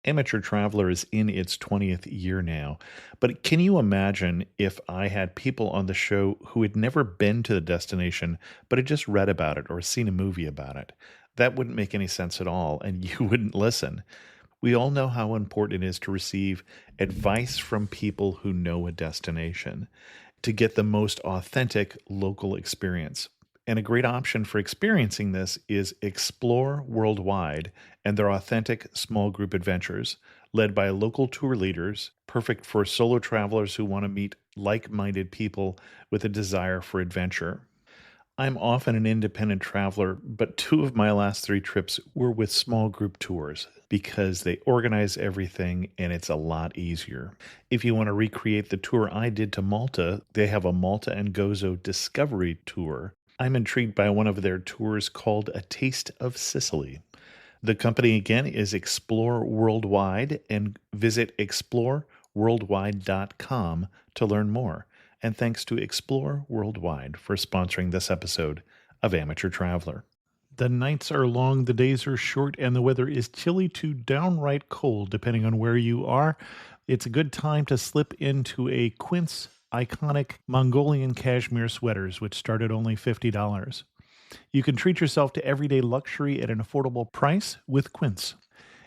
Amateur Traveler is in its 20th year now, but can you imagine if I had people on the show who had never been to the destination, but had just read about it or seen a movie about it? That wouldn't make any sense at all, and you wouldn't listen. We all know how important it is to receive advice from people who know a destination to get the most authentic local experience. And a great option for experiencing this is Explore Worldwide and their authentic small group adventures, led by local tour leaders, perfect for solo travelers who want to meet like minded people with a desire for adventure. I'm often an independent traveler, but two of my last three trips were with small group tours because they organize everything and it's a lot easier. If you want to recreate the tour I did to Malta, they have a Malta and Gozo Discovery Tour. I'm intrigued by one of their tours called A Taste of Sicily. The company again is Explore Worldwide, and visit exploreworldwide.com to learn more. And thanks to Explore Worldwide for sponsoring this episode of Amateur Traveler. The nights are long, the days are short, and the weather is chilly to downright cold, depending on where you are. It's a good time to slip into a Quince iconic Mongolian cashmere sweaters, which start at only $50. You can treat yourself to everyday luxury at an affordable price with Quince.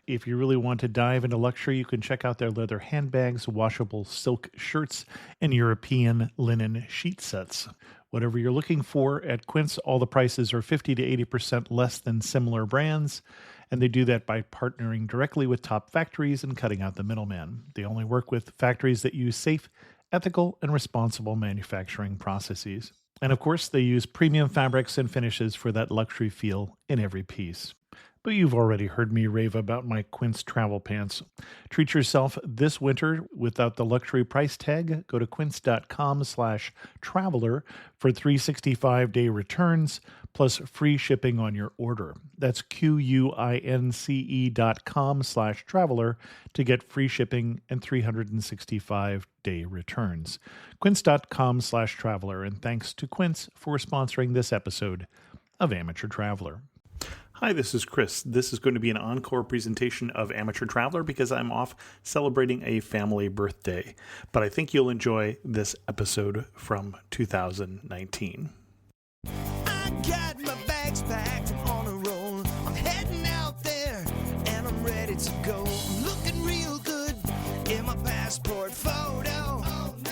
If you really want to dive into luxury, you can check out their leather handbags, washable silk shirts, and European linen sheet sets. Whatever you're looking for at Quince, all the prices are 50 to 80% less than similar brands, and they do that by partnering directly with top factories and cutting out the middleman. They only work with factories that use safe, ethical, and responsible manufacturing processes. And of course, they use premium fabrics and finishes for that luxury feel in every piece. But you've already heard me rave about my Quince travel pants. Treat yourself this winter without the luxury price tag. Go to quince.com/traveler for 365-day returns plus free shipping on your order. That's QUINCE.com/traveler to get free shipping and 365-day returns. Quince.com/traveler. And thanks to Quince for sponsoring this episode of Amateur Traveler. Hi, this is Chris. This is going to be an encore presentation of Amateur Traveler because I'm off celebrating a family birthday. But I think you'll enjoy this episode from 2019. I got my bags packed on a roll. I'm heading out there and I'm ready to go. I'm looking real good in my passport photo. Oh, no.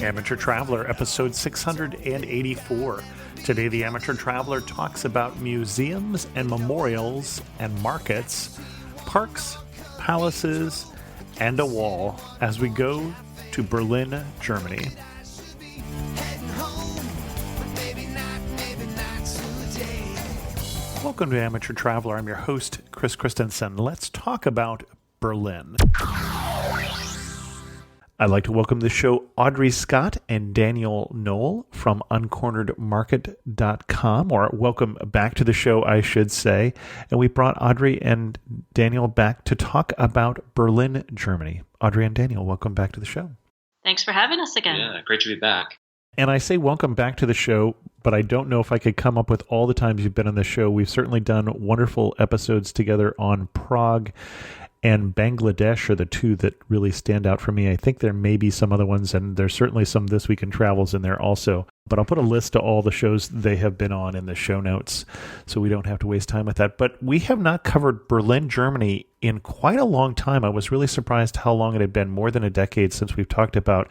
Amateur Traveler, episode 684. Today, the Amateur Traveler talks about museums and memorials and markets, parks, palaces, and a wall as we go to Berlin, Germany. Welcome to Amateur Traveler. I'm your host, Chris Christensen. Let's talk about Berlin. I'd like to welcome to the show Audrey Scott and Daniel Noll from uncorneredmarket.com, or welcome back to the show, I should say. And we brought Audrey and Daniel back to talk about Berlin, Germany. Audrey and Daniel, welcome back to the show. Thanks for having us again. Yeah, great to be back. And I say welcome back to the show, but I don't know if I could come up with all the times you've been on the show. We've certainly done wonderful episodes together on Prague and Bangladesh are the two that really stand out for me. I think there may be some other ones, and there's certainly some This Week in Travels in there also. But I'll put a list of all the shows they have been on in the show notes, so we don't have to waste time with that. But we have not covered Berlin, Germany in quite a long time. I was really surprised how long it had been, more than a decade since we've talked about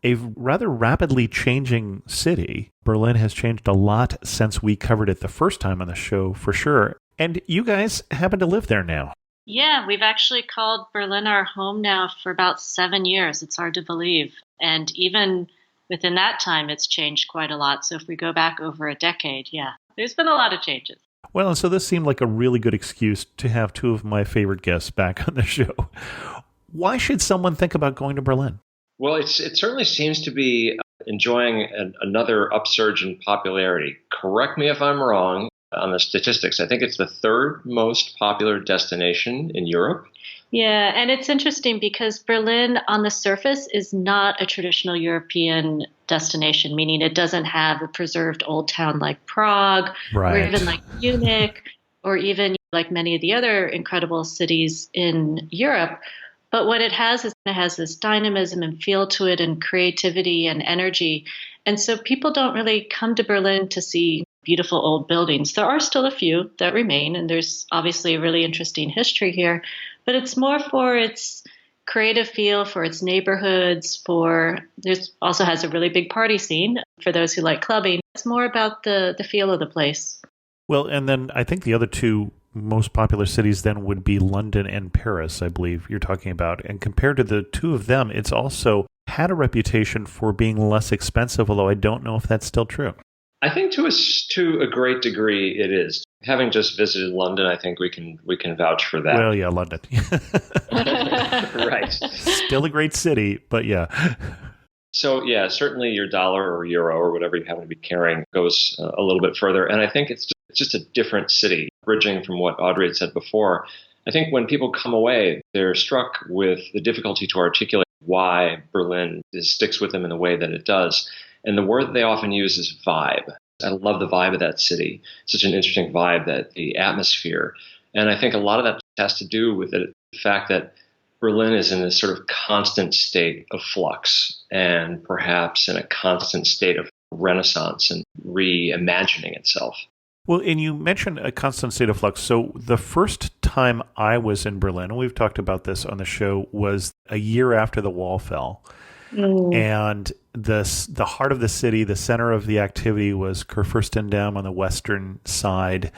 a rather rapidly changing city. Berlin has changed a lot since we covered it the first time on the show, for sure. And you guys happen to live there now. Yeah, we've actually called Berlin our home now for about 7 years. It's hard to believe. And even within that time, it's changed quite a lot. So if we go back over a decade, yeah, there's been a lot of changes. Well, and so this seemed like a really good excuse to have two of my favorite guests back on the show. Why should someone think about going to Berlin? Well, it certainly seems to be enjoying another upsurge in popularity. Correct me if I'm wrong on the statistics. I think it's the third most popular destination in Europe. Yeah, and it's interesting because Berlin on the surface is not a traditional European destination, meaning it doesn't have a preserved old town like Prague, right, or even like Munich, or even like many of the other incredible cities in Europe. But what it has is it has this dynamism and feel to it and creativity and energy. And so people don't really come to Berlin to see beautiful old buildings. There are still a few that remain, and there's obviously a really interesting history here, but it's more for its creative feel, for its neighborhoods, there's also has a really big party scene for those who like clubbing. It's more about the feel of the place. Well, and then I think the other two most popular cities then would be London and Paris, I believe you're talking about. And compared to the two of them, it's also had a reputation for being less expensive, although I don't know if that's still true. I think to a great degree it is. Having just visited London, I think we can vouch for that. Well, yeah, London. Right. Still a great city, but yeah. So, yeah, certainly your dollar or euro or whatever you happen to be carrying goes a little bit further. And I think it's just a different city. Bridging from what Audrey had said before, I think when people come away, they're struck with the difficulty to articulate why Berlin sticks with them in the way that it does. And the word that they often use is vibe. I love the vibe of that city. Such an interesting vibe, that the atmosphere. And I think a lot of that has to do with the fact that Berlin is in this sort of constant state of flux and perhaps in a constant state of renaissance and reimagining itself. Well, and you mentioned a constant state of flux. So the first time I was in Berlin, and we've talked about this on the show, was a year after the wall fell. And the heart of the city, the center of the activity, was Kurfürstendamm on the western side.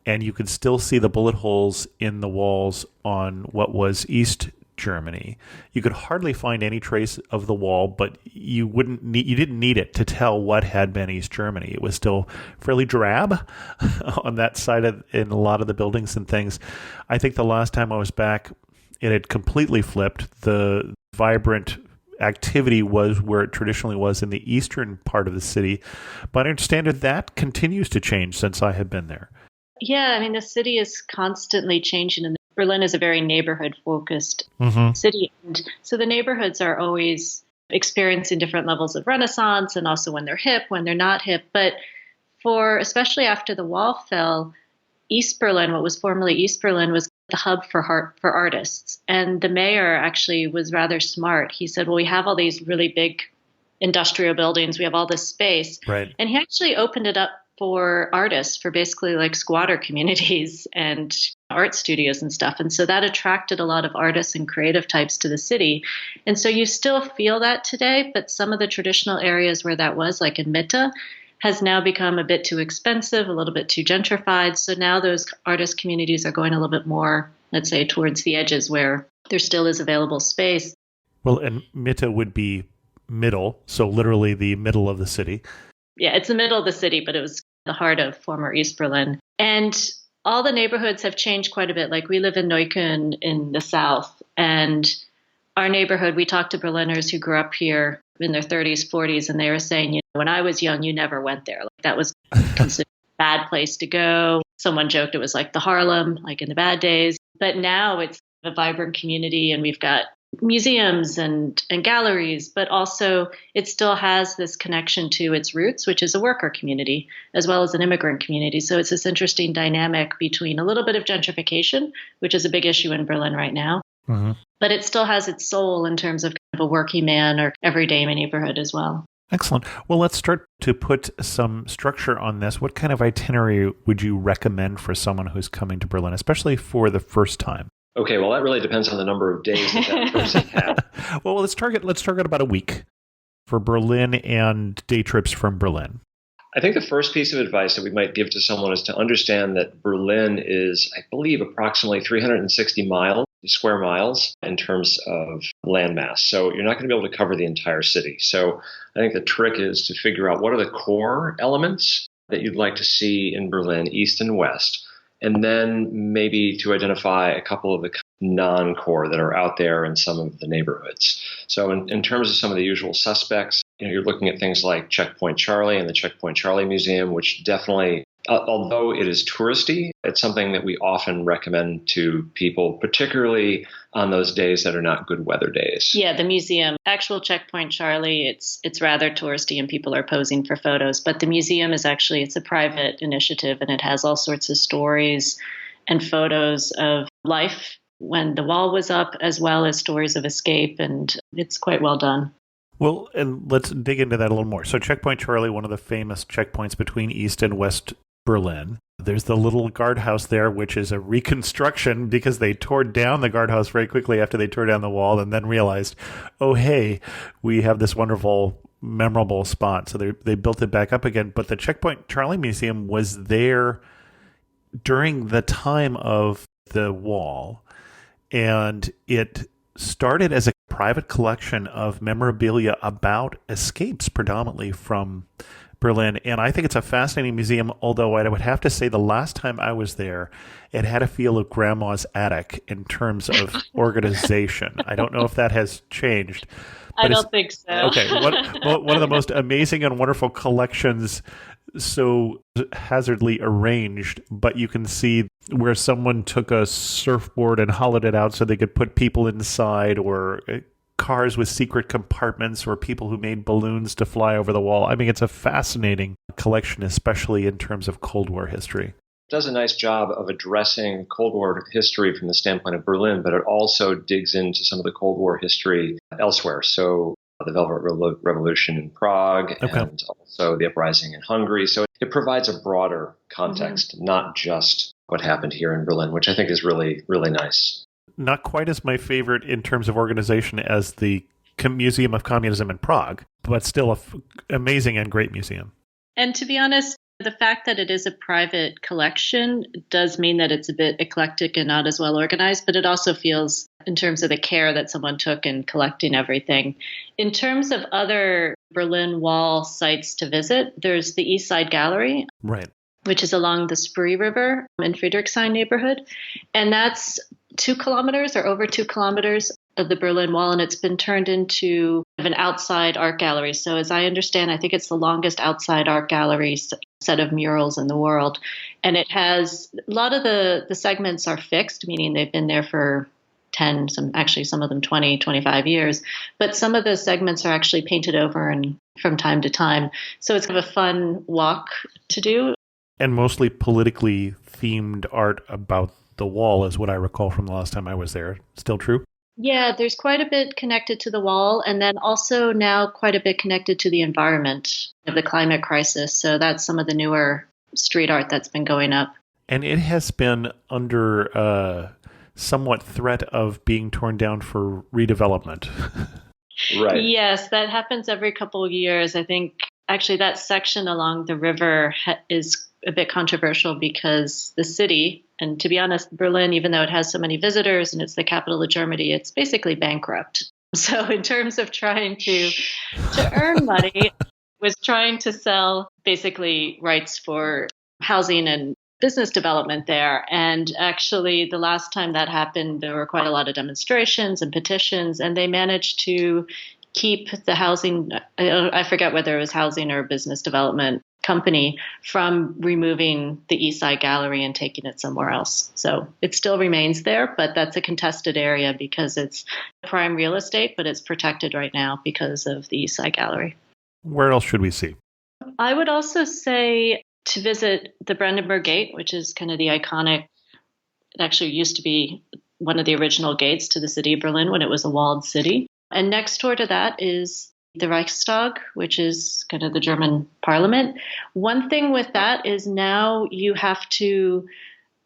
And you could still see the bullet holes in the walls on what was East Germany. You could hardly find any trace of the wall, but you didn't need it to tell what had been East Germany. It was still fairly drab on that side in a lot of the buildings and things. I think the last time I was back, it had completely flipped. The vibrant activity was where it traditionally was in the eastern part of the city, but I understand that continues to change since I have been there. Yeah, I mean, the city is constantly changing, and Berlin is a very neighborhood-focused city. And so the neighborhoods are always experiencing different levels of renaissance, and also when they're hip, when they're not hip. But especially after the wall fell, East Berlin, what was formerly East Berlin, was the hub for artists. And the mayor actually was rather smart. He said, well, we have all these really big industrial buildings. We have all this space. Right. And he actually opened it up for artists, for basically like squatter communities and art studios and stuff. And so that attracted a lot of artists and creative types to the city. And so you still feel that today, but some of the traditional areas where that was, like in Mitte, has now become a bit too expensive, a little bit too gentrified. So now those artist communities are going a little bit more, let's say, towards the edges where there still is available space. Well, and Mitte would be middle, so literally the middle of the city. Yeah, it's the middle of the city, but it was the heart of former East Berlin. And all the neighborhoods have changed quite a bit. Like we live in Neukölln in the south, and our neighborhood, we talked to Berliners who grew up here in their 30s, 40s, and they were saying, when I was young, you never went there. Like that was considered a bad place to go. Someone joked it was like the Harlem, like in the bad days. But now it's a vibrant community, and we've got museums and galleries, but also it still has this connection to its roots, which is a worker community as well as an immigrant community. So it's this interesting dynamic between a little bit of gentrification, which is a big issue in Berlin right now, but it still has its soul in terms of kind of a working man or everyday neighborhood as well. Excellent. Well, let's start to put some structure on this. What kind of itinerary would you recommend for someone who's coming to Berlin, especially for the first time? Okay, well, that really depends on the number of days that person had. Well, let's target about a week for Berlin and day trips from Berlin. I think the first piece of advice that we might give to someone is to understand that Berlin is, I believe, approximately 360 square miles in terms of landmass. So you're not going to be able to cover the entire city. So I think the trick is to figure out what are the core elements that you'd like to see in Berlin, east and west. And then maybe to identify a couple of the non-core that are out there in some of the neighborhoods. So in terms of some of the usual suspects, you're looking at things like Checkpoint Charlie and the Checkpoint Charlie Museum, which definitely, although it is touristy, it's something that we often recommend to people, particularly on those days that are not good weather days. Yeah, the museum, actual Checkpoint Charlie, it's rather touristy and people are posing for photos. But the museum is actually, it's a private initiative and it has all sorts of stories and photos of life when the wall was up, as well as stories of escape. And it's quite well done. Well, and let's dig into that a little more. So Checkpoint Charlie, one of the famous checkpoints between East and West Berlin. There's the little guardhouse there, which is a reconstruction because they tore down the guardhouse very quickly after they tore down the wall and then realized, oh, hey, we have this wonderful, memorable spot. So they built it back up again. But the Checkpoint Charlie Museum was there during the time of the wall, and it started as a private collection of memorabilia about escapes, predominantly from Berlin. And I think it's a fascinating museum, although I would have to say the last time I was there, it had a feel of grandma's attic in terms of organization. I don't know if that has changed. I don't think so. Okay. One of the most amazing and wonderful collections, so hazardly arranged, but you can see where someone took a surfboard and hollowed it out so they could put people inside, or cars with secret compartments, or people who made balloons to fly over the wall. I mean, it's a fascinating collection, especially in terms of Cold War history. It does a nice job of addressing Cold War history from the standpoint of Berlin, but it also digs into some of the Cold War history elsewhere. So the Velvet Revolution in Prague, and also the uprising in Hungary. So it provides a broader context, not just what happened here in Berlin, which I think is really, really nice. Not quite as my favorite in terms of organization as the Museum of Communism in Prague, but still an amazing and great museum. And to be honest, the fact that it is a private collection does mean that it's a bit eclectic and not as well organized, but it also feels, in terms of the care that someone took in collecting everything. In terms of other Berlin Wall sites to visit, there's the East Side Gallery, right, which is along the Spree River in Friedrichshain neighborhood. And that's 2 kilometers or over 2 kilometers of the Berlin Wall, and it's been turned into an outside art gallery. So as I understand, I think it's the longest outside art gallery set of murals in the world. And it has a lot of the segments are fixed, meaning they've been there for 10, some of them 20, 25 years. But some of the segments are actually painted over and from time to time. So it's kind of a fun walk to do. And mostly politically themed art about the wall is what I recall from the last time I was there. Still true? Yeah, there's quite a bit connected to the wall, and then also now quite a bit connected to the environment of the climate crisis. So that's some of the newer street art that's been going up. And it has been under somewhat threat of being torn down for redevelopment. Right. Yes, that happens every couple of years. I think actually that section along the river is a bit controversial because the city, and to be honest, Berlin, even though it has so many visitors and it's the capital of Germany, it's basically bankrupt. So in terms of trying to earn money, was trying to sell basically rights for housing and business development there. And actually, the last time that happened, there were quite a lot of demonstrations and petitions, and they managed to keep the housing, I forget whether it was housing or business development company, from removing the East Side Gallery and taking it somewhere else. So it still remains there, but that's a contested area because it's prime real estate, but it's protected right now because of the East Side Gallery. Where else should we see? I would also say to visit the Brandenburg Gate, which is kind of the iconic, it actually used to be one of the original gates to the city of Berlin when it was a walled city. And next door to that is the Reichstag, which is kind of the German parliament. One thing with that is now you have to,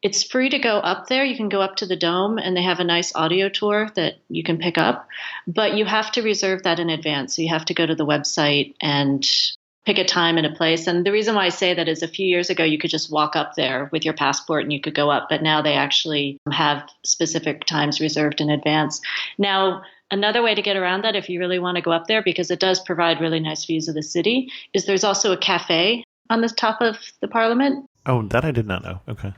it's free to go up there. You can go up to the dome and they have a nice audio tour that you can pick up, but you have to reserve that in advance. So you have to go to the website and pick a time and a place. And the reason why I say that is a few years ago, you could just walk up there with your passport and you could go up, but now they actually have specific times reserved in advance. Now, another way to get around that, if you really want to go up there, because it does provide really nice views of the city, is there's also a cafe on the top of the parliament. Oh, that I did not know. Okay.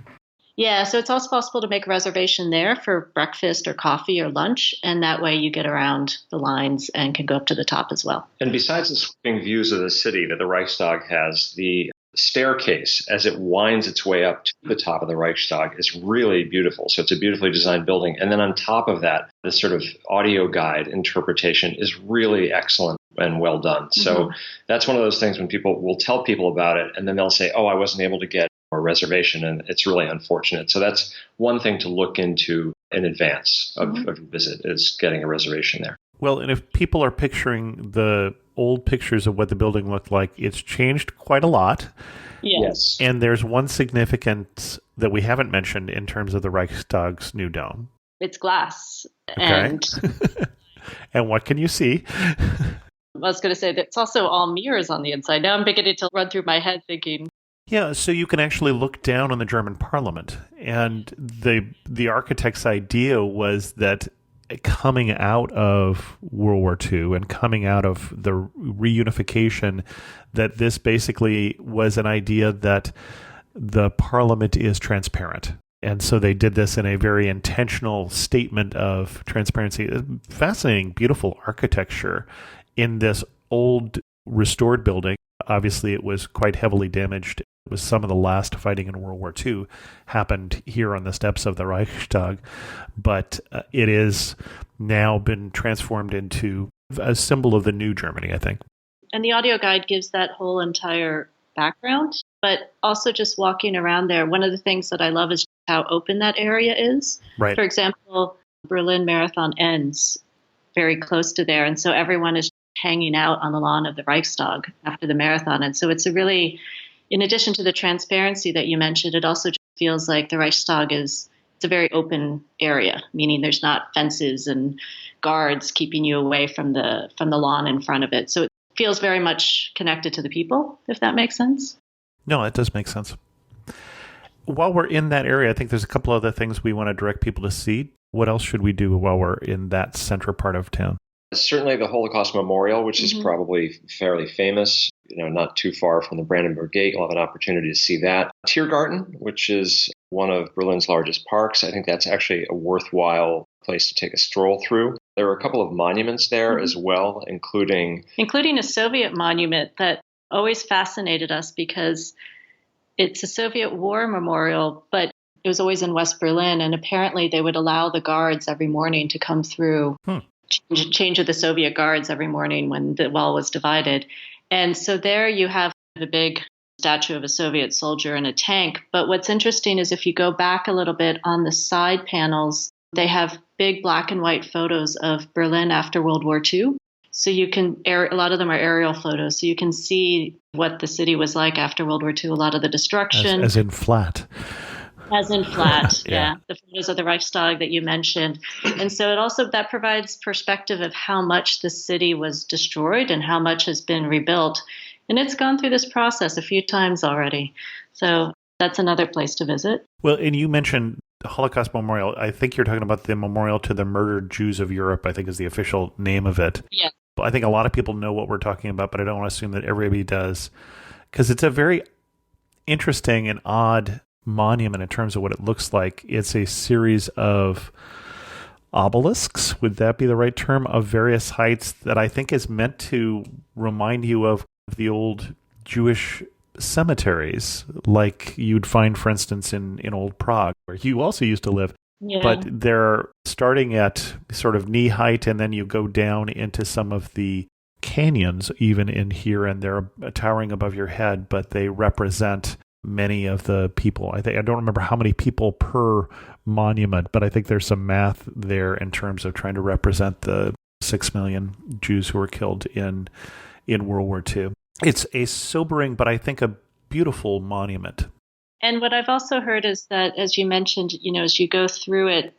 Yeah, so it's also possible to make a reservation there for breakfast or coffee or lunch, and that way you get around the lines and can go up to the top as well. And besides the sweeping views of the city that the Reichstag has, the staircase as it winds its way up to the top of the Reichstag is really beautiful. So it's a beautifully designed building. And then on top of that, this sort of audio guide interpretation is really excellent and well done. So that's one of those things when people will tell people about it and then they'll say, oh, I wasn't able to get or reservation, and it's really unfortunate. So that's one thing to look into in advance of your visit, is getting a reservation there. Well, and if people are picturing the old pictures of what the building looked like, it's changed quite a lot. Yes. And there's one significance that we haven't mentioned in terms of the Reichstag's new dome. It's glass. Okay. And And what can you see? I was going to say that it's also all mirrors on the inside. Now I'm beginning to run through my head thinking, Yeah, so you can actually look down on the German parliament. And the architect's idea was that coming out of World War II and coming out of the reunification, that this basically was an idea that the parliament is transparent. And so they did this in a very intentional statement of transparency. Fascinating, beautiful architecture in this old restored building. Obviously, it was quite heavily damaged. It was some of the last fighting in World War II happened here on the steps of the Reichstag. But it is now been transformed into a symbol of the new Germany, I think. and the audio guide gives that whole entire background, but also just walking around there. One of the things that I love is how open that area is. Right. For example, Berlin Marathon ends very close to there. And so everyone is hanging out on the lawn of the Reichstag after the marathon. And so it's a really, in addition to the transparency that you mentioned, it also just feels like the Reichstag it's a very open area, meaning there's not fences and guards keeping you away from the lawn in front of it. So it feels very much connected to the people, if that makes sense. No, it does make sense. While we're in that area, I think there's a couple other things we want to direct people to see. What else should we do while we're in that central part of town? Certainly the Holocaust Memorial, which is probably fairly famous, not too far from the Brandenburg Gate. You'll have an opportunity to see that. Tiergarten, which is one of Berlin's largest parks. I think that's actually a worthwhile place to take a stroll through. There are a couple of monuments there as well, including a Soviet monument that always fascinated us because it's a Soviet war memorial, but it was always in West Berlin. And apparently they would allow the guards every morning to come through, change of the Soviet guards every morning when the wall was divided. And so there you have a big statue of a Soviet soldier in a tank. But what's interesting is if you go back a little bit on the side panels, they have big black and white photos of Berlin after World War II. So you can, a lot of them are aerial photos. So you can see what the city was like after World War II, a lot of the destruction. As in flat. As in flat, Yeah. The photos of the Reichstag that you mentioned. And so it also, that provides perspective of how much the city was destroyed and how much has been rebuilt. And it's gone through this process a few times already. So that's another place to visit. Well, and you mentioned the Holocaust Memorial. I think you're talking about the Memorial to the Murdered Jews of Europe, I think is the official name of it. Yeah. I think a lot of people know what we're talking about, but I don't want to assume that everybody does, because it's a very interesting and odd monument in terms of what it looks like. It's a series of obelisks, would that be the right term, of various heights that I think is meant to remind you of the old Jewish cemeteries, like you'd find, for instance, in old Prague, where you also used to live. Yeah. But they're starting at sort of knee height, and then you go down into some of the canyons, even in here, and they're towering above your head, but they represent many of the people. I don't remember how many people per monument, but I think there's some math there in terms of trying to represent the 6 million Jews who were killed in World War II. It's a sobering, but I think a beautiful monument. And what I've also heard is that, as you mentioned, as you go through it,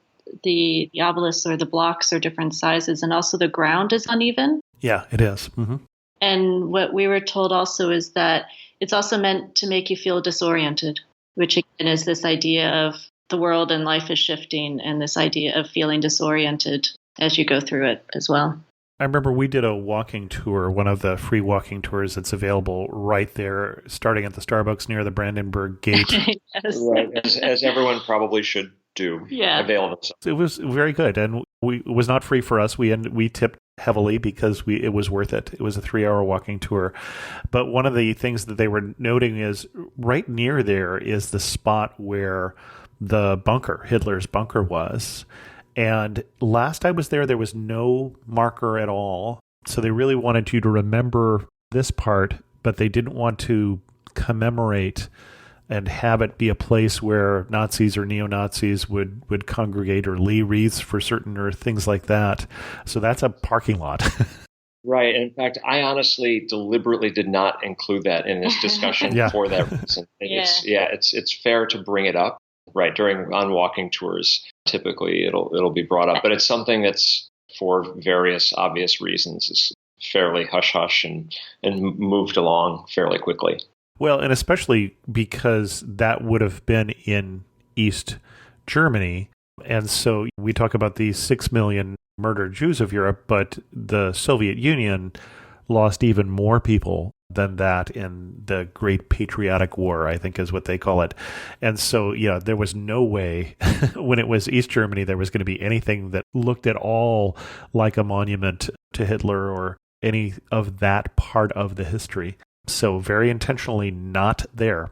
the obelisks or the blocks are different sizes, and also the ground is uneven. Yeah, it is. Mm-hmm. And what we were told also is that it's also meant to make you feel disoriented, which again is this idea of the world and life is shifting, and this idea of feeling disoriented as you go through it as well. I remember we did a walking tour, one of the free walking tours that's available right there, starting at the Starbucks near the Brandenburg Gate. Yes. right, as everyone probably should do, avail themselves. It was very good, and it was not free for us. We tipped heavily because it was worth it. It was a 3-hour walking tour. But one of the things that they were noting is right near there is the spot where the bunker, Hitler's bunker, was. And last I was there was no marker at all. So they really wanted you to remember this part, but they didn't want to commemorate and have it be a place where Nazis or neo-Nazis would congregate or lay wreaths for certain or things like that. So that's a parking lot. Right. In fact, I honestly deliberately did not include that in this discussion Yeah. for that reason. It's fair to bring it up. Right. On walking tours, typically it'll be brought up, but it's something that's, for various obvious reasons, is fairly hush-hush and moved along fairly quickly. Well, and especially because that would have been in East Germany. And so we talk about the 6 million murdered Jews of Europe, but the Soviet Union lost even more people than that in the Great Patriotic War, I think is what they call it. And so, yeah, there was no way when it was East Germany, there was going to be anything that looked at all like a monument to Hitler or any of that part of the history. So very intentionally not there.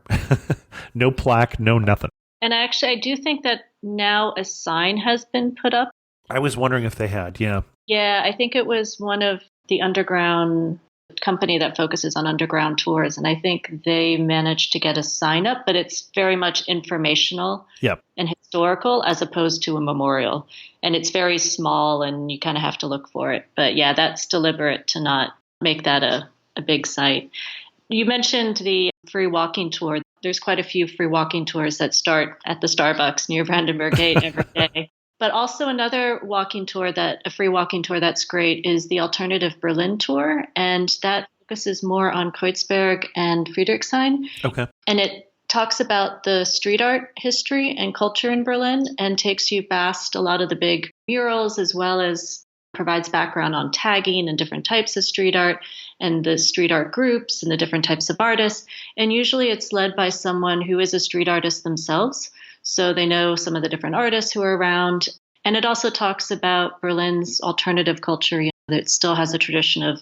No plaque, no nothing. And actually, I do think that now a sign has been put up. I was wondering if they had, yeah. Yeah, I think it was one of the underground company that focuses on underground tours. And I think they managed to get a sign up, but it's very much informational and historical as opposed to a memorial. And it's very small and you kind of have to look for it. But yeah, that's deliberate to not make that a big site. You mentioned the free walking tour. There's quite a few free walking tours that start at the Starbucks near Brandenburg Gate every day. But also another a free walking tour that's great is the Alternative Berlin tour. And that focuses more on Kreuzberg and Friedrichshain. Okay. And it talks about the street art history and culture in Berlin and takes you past a lot of the big murals, as well as provides background on tagging and different types of street art and the street art groups and the different types of artists. And usually it's led by someone who is a street artist themselves. So they know some of the different artists who are around. And it also talks about Berlin's alternative culture that still has a tradition of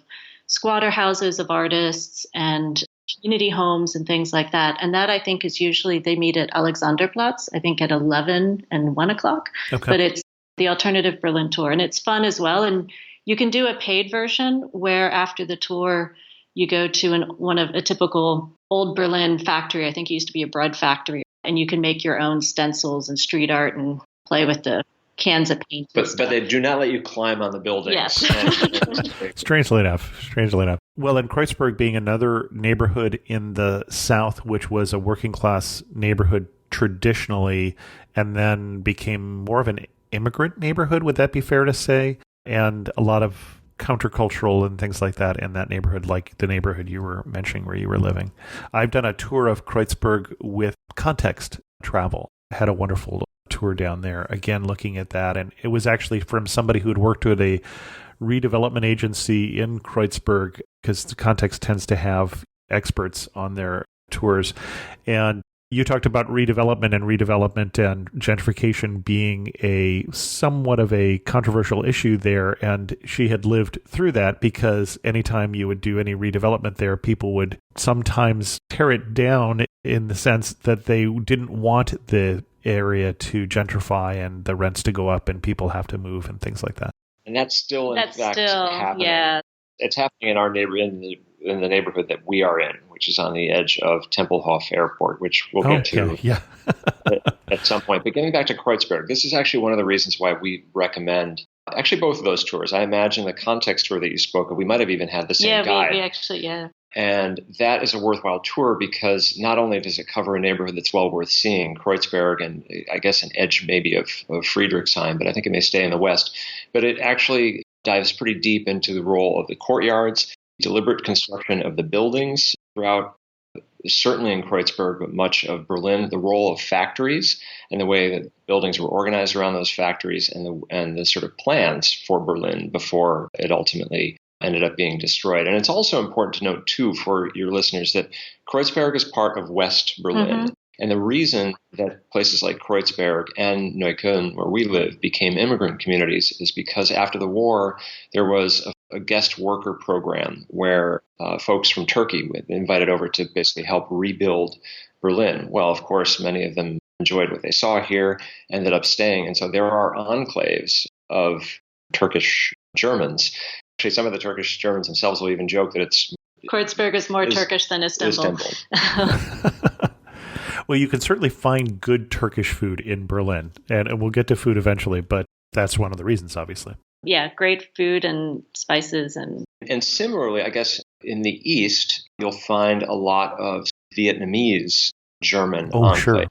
squatter houses of artists and community homes and things like that. And that, I think, is usually they meet at Alexanderplatz, I think at 11 and 1 o'clock. Okay. But it's the Alternative Berlin tour. And it's fun as well. And you can do a paid version where after the tour, you go to a typical old Berlin factory. I think it used to be a bread factory. And you can make your own stencils and street art and play with the cans of paint. But they do not let you climb on the buildings. Yes. Strangely enough. Well, and Kreuzberg being another neighborhood in the South, which was a working class neighborhood traditionally, and then became more of an immigrant neighborhood, would that be fair to say? And a lot of countercultural and things like that in that neighborhood, like the neighborhood you were mentioning where you were living. I've done a tour of Kreuzberg with Context Travel. I had a wonderful tour down there, again, looking at that. And it was actually from somebody who had worked with a redevelopment agency in Kreuzberg, because the Context tends to have experts on their tours. And you talked about redevelopment and gentrification being a somewhat of a controversial issue there. And she had lived through that because anytime you would do any redevelopment there, people would sometimes tear it down in the sense that they didn't want the area to gentrify and the rents to go up and people have to move and things like that. And that's still, in fact, happening. Yeah. It's happening in our neighborhood, in the neighborhood that we are in, which is on the edge of Tempelhof Airport, which we'll get to at some point. But getting back to Kreuzberg, this is actually one of the reasons why we recommend actually both of those tours. I imagine the Context tour that you spoke of, we might have even had the same guide. We actually, yeah. And that is a worthwhile tour because not only does it cover a neighborhood that's well worth seeing, Kreuzberg, and I guess an edge maybe of Friedrichshain, but I think it may stay in the west, but it actually dives pretty deep into the role of the courtyards, deliberate construction of the buildings throughout, certainly in Kreuzberg, but much of Berlin, the role of factories and the way that buildings were organized around those factories and the sort of plans for Berlin before it ultimately ended up being destroyed. And it's also important to note, too, for your listeners, that Kreuzberg is part of West Berlin. Mm-hmm. And the reason that places like Kreuzberg and Neukölln, where we live, became immigrant communities is because after the war, there was a guest worker program where folks from Turkey were invited over to basically help rebuild Berlin. Well, of course, many of them enjoyed what they saw here, ended up staying. And so there are enclaves of Turkish Germans. Actually, some of the Turkish Germans themselves will even joke that Kreuzberg is more Turkish than Istanbul. Well, you can certainly find good Turkish food in Berlin, and we'll get to food eventually, but that's one of the reasons, obviously. Yeah, great food and spices. And similarly, I guess in the East, you'll find a lot of Vietnamese German enclaves. Sure.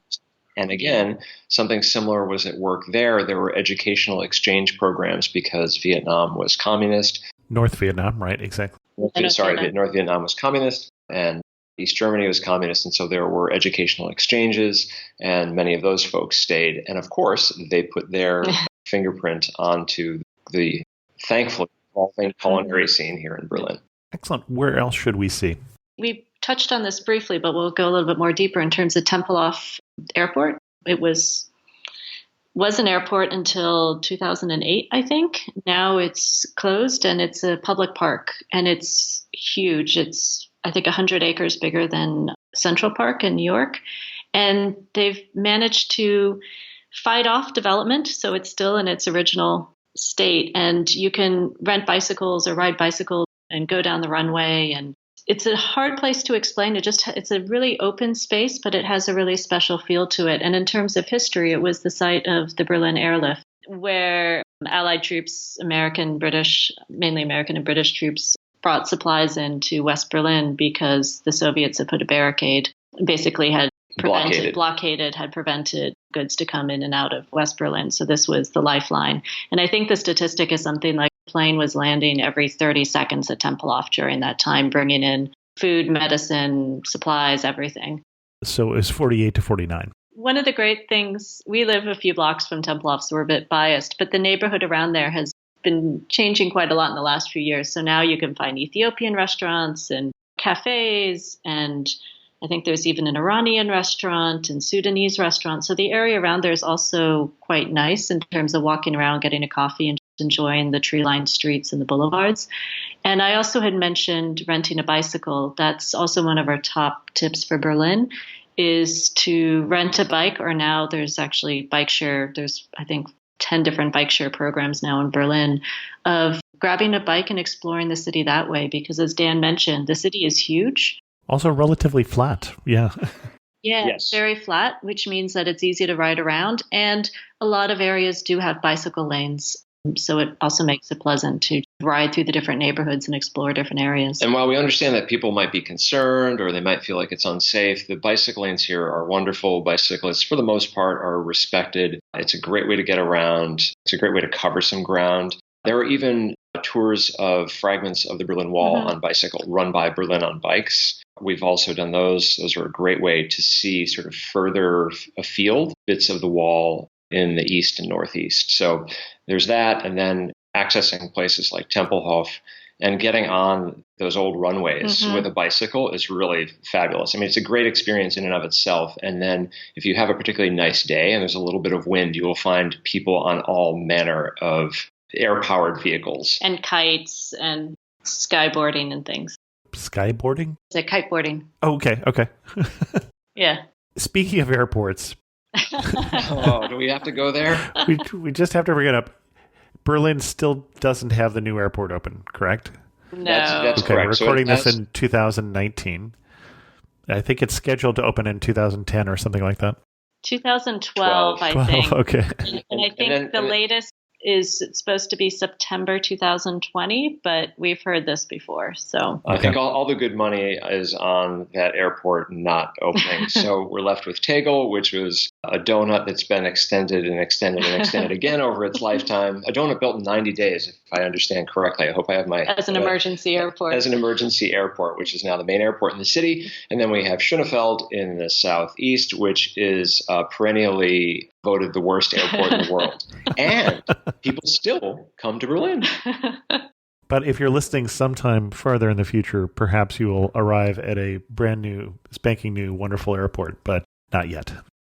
And again, something similar was at work there. There were educational exchange programs because Vietnam was communist. North Vietnam, right? Exactly. North Vietnam was communist, and East Germany was communist. And so there were educational exchanges, and many of those folks stayed. And of course, they put their fingerprint onto the thankfully evolving culinary scene here in Berlin. Excellent. Where else should we see? We touched on this briefly, but we'll go a little bit more deeper in terms of Tempelhof Airport. It was an airport until 2008, I think. Now it's closed and it's a public park, and it's huge. It's, I think, 100 acres bigger than Central Park in New York. And they've managed to fight off development, so it's still in its original state. And you can rent bicycles or ride bicycles and go down the runway, and it's a hard place to explain. It's a really open space, but it has a really special feel to it. And in terms of history, it was the site of the Berlin airlift, where Allied troops, mainly American and British troops, brought supplies into West Berlin because the Soviets had put a barricade, basically had prevented goods to come in and out of West Berlin. So this was the lifeline. And I think the statistic is something like a plane was landing every 30 seconds at Tempelhof during that time, bringing in food, medicine, supplies, everything. So it was 48 to 49. One of the great things, we live a few blocks from Tempelhof, so we're a bit biased, but the neighborhood around there has been changing quite a lot in the last few years. So now you can find Ethiopian restaurants and cafes, and I think there's even an Iranian restaurant and Sudanese restaurant. So the area around there is also quite nice in terms of walking around, getting a coffee, and just enjoying the tree-lined streets and the boulevards. And I also had mentioned renting a bicycle. That's also one of our top tips for Berlin, is to rent a bike, or now there's actually bike share. There's, I think, 10 different bike share programs now in Berlin, of grabbing a bike and exploring the city that way. Because as Dan mentioned, the city is huge. Also relatively flat. Yeah. Yeah, yes. Very flat, which means that it's easy to ride around. And a lot of areas do have bicycle lanes. So it also makes it pleasant to ride through the different neighborhoods and explore different areas. And while we understand that people might be concerned or they might feel like it's unsafe, the bicycle lanes here are wonderful. Bicyclists, for the most part, are respected. It's a great way to get around. It's a great way to cover some ground. There are even tours of fragments of the Berlin Wall on bicycle, run by Berlin on bikes. We've also done those. Those are a great way to see sort of further afield bits of the wall in the east and northeast. So there's that, and then accessing places like Tempelhof and getting on those old runways with a bicycle is really fabulous. I mean, it's a great experience in and of itself. And then if you have a particularly nice day and there's a little bit of wind, you will find people on all manner of air-powered vehicles. And kites and skyboarding and things. Skyboarding? It's like kiteboarding. Oh, okay. Yeah. Speaking of airports. Do we have to go there? We just have to bring it up. Berlin still doesn't have the new airport open, correct? No. That's okay, correct. We're recording this in 2019. I think it's scheduled to open in 2010 or something like that. 2012, I think. Okay. And I think the latest is supposed to be September 2020, but we've heard this before. So I think all the good money is on that airport not opening. So we're left with Tegel, which was a donut that's been extended and extended and extended again over its lifetime. A donut built in 90 days, if I understand correctly. I hope I have my... As an emergency airport. As an emergency airport, which is now the main airport in the city. And then we have Schönefeld in the southeast, which is perennially voted the worst airport in the world. And people still come to Berlin. But if you're listening sometime further in the future, perhaps you will arrive at a brand new, spanking new, wonderful airport, but not yet.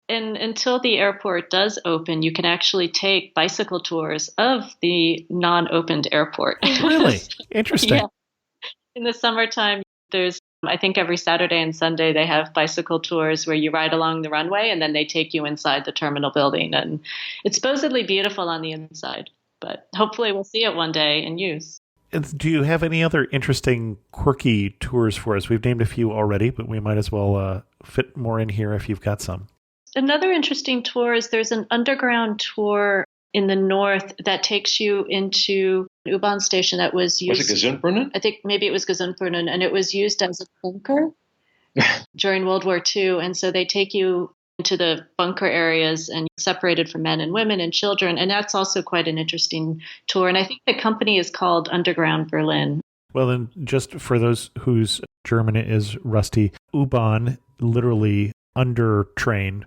And until the airport does open, you can actually take bicycle tours of the non-opened airport. Really? Interesting. Yeah. In the summertime, there's, I think every Saturday and Sunday, they have bicycle tours where you ride along the runway and then they take you inside the terminal building. And it's supposedly beautiful on the inside, but hopefully we'll see it one day in use. And do you have any other interesting, quirky tours for us? We've named a few already, but we might as well fit more in here if you've got some. Another interesting tour is there's an underground tour in the north that takes you into an U-Bahn station that was used. Was it Gesundbrunnen? I think maybe it was Gesundbrunnen, and it was used as a bunker during World War II. And so they take you into the bunker areas and separated from men and women and children. And that's also quite an interesting tour. And I think the company is called Underground Berlin. Well, then just for those whose German is rusty, U-Bahn, literally under train.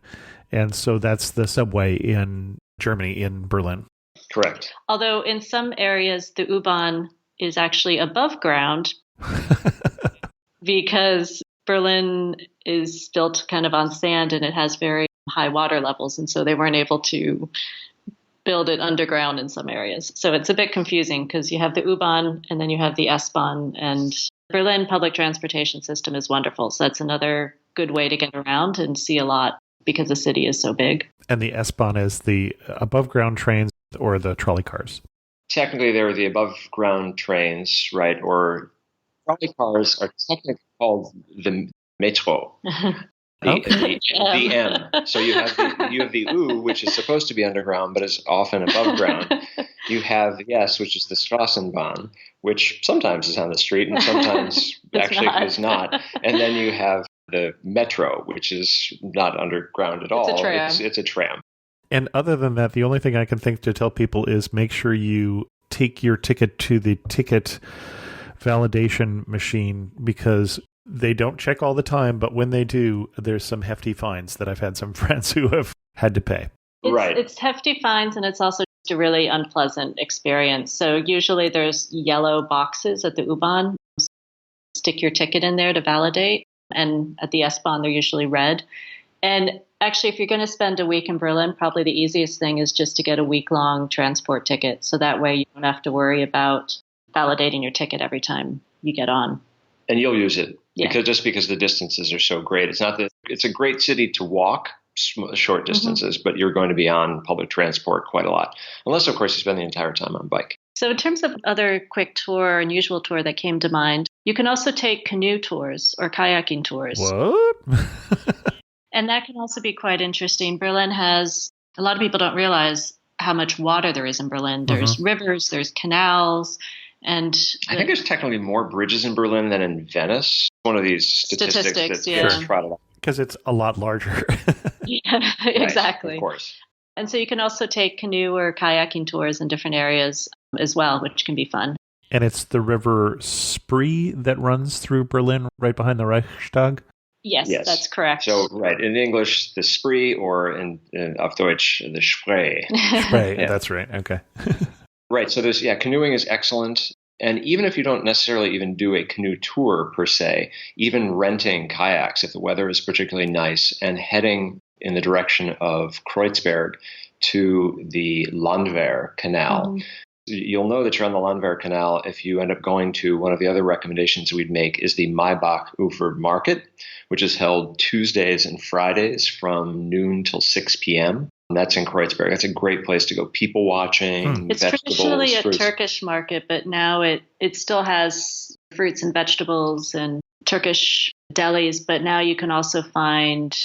And so that's the subway in Germany, in Berlin. Correct. Although in some areas, the U-Bahn is actually above ground because Berlin is built kind of on sand and it has very high water levels. And so they weren't able to build it underground in some areas. So it's a bit confusing because you have the U-Bahn and then you have the S-Bahn, and Berlin public transportation system is wonderful. So that's another good way to get around and see a lot because the city is so big. And the S-Bahn is the above ground trains or the trolley cars? Technically, they're the above ground trains, right? Or trolley cars are technically called the metro. The M. So you have the U, which is supposed to be underground, but is often above ground. You have the S, which is the Straßenbahn, which sometimes is on the street and sometimes actually is not. And then you have the metro, which is not underground at all. It's a tram. It's a tram. And other than that, the only thing I can think to tell people is make sure you take your ticket to the ticket validation machine, because they don't check all the time, but when they do, there's some hefty fines that I've had some friends who have had to pay. It's hefty fines, and it's also just a really unpleasant experience. So usually there's yellow boxes at the U-Bahn. Stick your ticket in there to validate. And at the S-Bahn, they're usually red. And actually, if you're going to spend a week in Berlin, probably the easiest thing is just to get a week-long transport ticket. So that way you don't have to worry about validating your ticket every time you get on. And you'll use it because the distances are so great. It's not that it's a great city to walk short distances, but you're going to be on public transport quite a lot. Unless, of course, you spend the entire time on bike. So in terms of other quick tour, unusual tour that came to mind, you can also take canoe tours or kayaking tours. What? And that can also be quite interesting. Berlin has, a lot of people don't realize how much water there is in Berlin. There's rivers, there's canals, and I think there's technically more bridges in Berlin than in Venice. One of these statistics that gets trotted out. Because it's a lot larger. Yeah, exactly. Right, of course. And so you can also take canoe or kayaking tours in different areas as well, which can be fun. And it's the river Spree that runs through Berlin right behind the Reichstag? Yes, that's correct. So, right, in English, the Spree, or in auf Deutsch, the Spree. Spree, that's right, okay. Right, so there's, canoeing is excellent. And even if you don't necessarily even do a canoe tour per se, even renting kayaks, if the weather is particularly nice, and heading in the direction of Kreuzberg to the Landwehr Canal. You'll know that you're on the Landwehr Canal if you end up going to one of the other recommendations we'd make is the Maybach Ufer Market, which is held Tuesdays and Fridays from noon till 6 p.m. And that's in Kreuzberg. That's a great place to go people watching. It's traditionally a Turkish market, but now it still has fruits and vegetables and Turkish delis, but now you can also find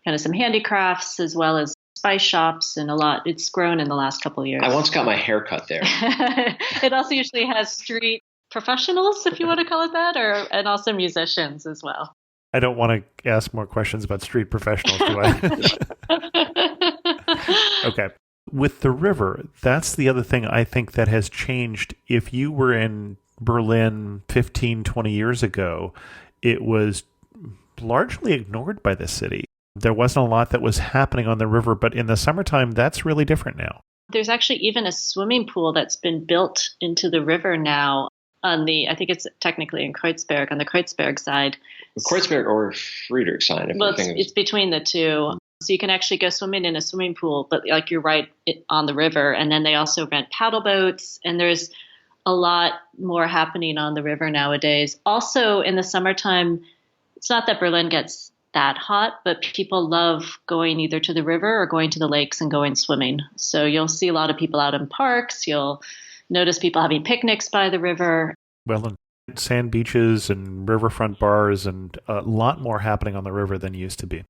kind of some handicrafts as well as spice shops and a lot. It's grown in the last couple of years. I once got my hair cut there. It also usually has street professionals, if you want to call it that, and also musicians as well. I don't want to ask more questions about street professionals, do I? Okay. With the river, that's the other thing I think that has changed. If you were in Berlin 15, 20 years ago, it was largely ignored by the city. There wasn't a lot that was happening on the river, but in the summertime, that's really different now. There's actually even a swimming pool that's been built into the river now I think it's technically in Kreuzberg, on the Kreuzberg side. Kreuzberg or Friedrichshain. It's between the two. So you can actually go swimming in a swimming pool, but like you're right on the river. And then they also rent paddle boats, and there's a lot more happening on the river nowadays. Also in the summertime, it's not that Berlin gets that hot, but people love going either to the river or going to the lakes and going swimming. So you'll see a lot of people out in parks. You'll notice people having picnics by the river. Well, Sand beaches and riverfront bars and a lot more happening on the river than used to be.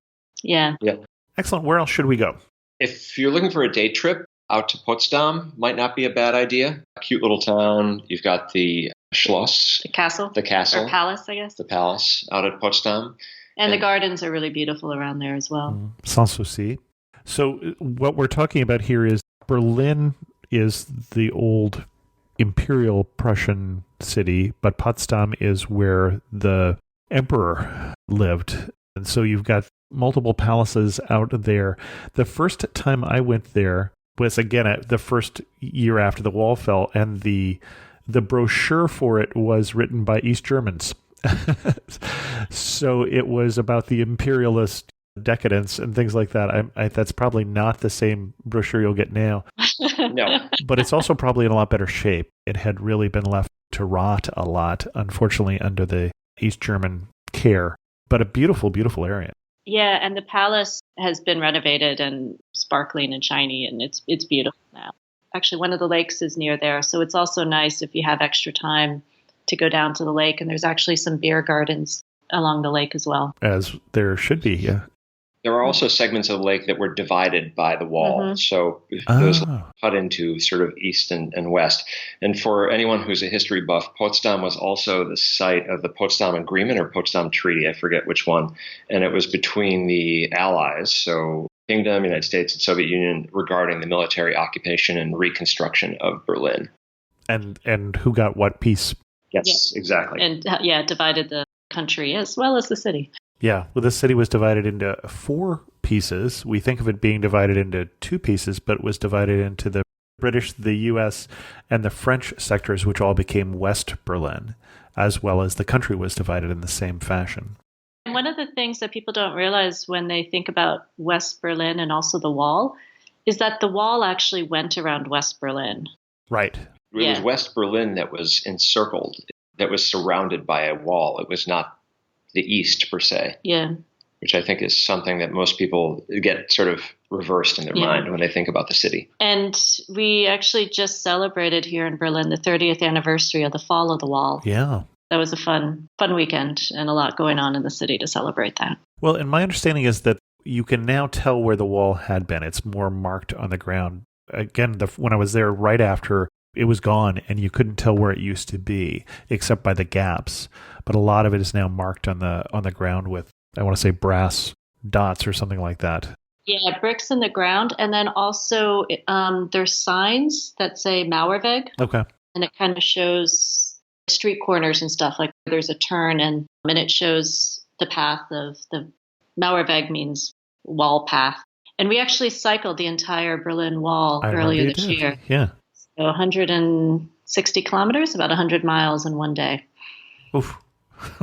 Yeah. Yeah. Excellent. Where else should we go? If you're looking for a day trip, out to Potsdam might not be a bad idea. A cute little town. You've got the Schloss, The castle. the castle, Or palace, I guess. the palace out at Potsdam. And the gardens are really beautiful around there as well. Sanssouci. So what we're talking about here is Berlin is the old Imperial Prussian city, but Potsdam is where the emperor lived. And so you've got multiple palaces out there. The first time I went there was, again, the first year after the wall fell, and the brochure for it was written by East Germans. So it was about the imperialist decadence and things like that. That's probably not the same brochure you'll get now. No. But it's also probably in a lot better shape. It had really been left to rot a lot, unfortunately, under the East German care. But a beautiful, beautiful area. Yeah, and the palace has been renovated and sparkling and shiny, and it's beautiful now. Actually, one of the lakes is near there, so it's also nice if you have extra time to go down to the lake. And there's actually some beer gardens along the lake as well. As there should be, yeah. There are also segments of the lake that were divided by the wall. Mhm. So those cut into sort of east and west. And for anyone who's a history buff, Potsdam was also the site of the Potsdam Agreement or Potsdam Treaty. I forget which one. And it was between the Allies, so Kingdom, United States, and Soviet Union, regarding the military occupation and reconstruction of Berlin. And who got what piece? Yes, exactly. And divided the country as well as the city. Yeah, well, the city was divided into 4 pieces. We think of it being divided into 2 pieces, but it was divided into the British, the U.S., and the French sectors, which all became West Berlin, as well as the country was divided in the same fashion. And one of the things that people don't realize when they think about West Berlin and also the wall is that the wall actually went around West Berlin. Right. It was West Berlin that was encircled, that was surrounded by a wall. It was not the East, per se. Yeah. Which I think is something that most people get sort of reversed in their mind when they think about the city. And we actually just celebrated here in Berlin the 30th anniversary of the fall of the wall. Yeah. That was a fun weekend and a lot going on in the city to celebrate that. Well, and my understanding is that you can now tell where the wall had been. It's more marked on the ground. Again, when I was there right after, it was gone and you couldn't tell where it used to be except by the gaps. But a lot of it is now marked on the ground with, I want to say, brass dots or something like that. Yeah, bricks in the ground. And then also there's signs that say Mauerweg. Okay. And it kind of shows street corners and stuff. Like there's a turn and it shows the path of the Mauerweg means wall path. And we actually cycled the entire Berlin Wall earlier this year. Yeah. So 160 kilometers, about 100 miles in one day. Oof.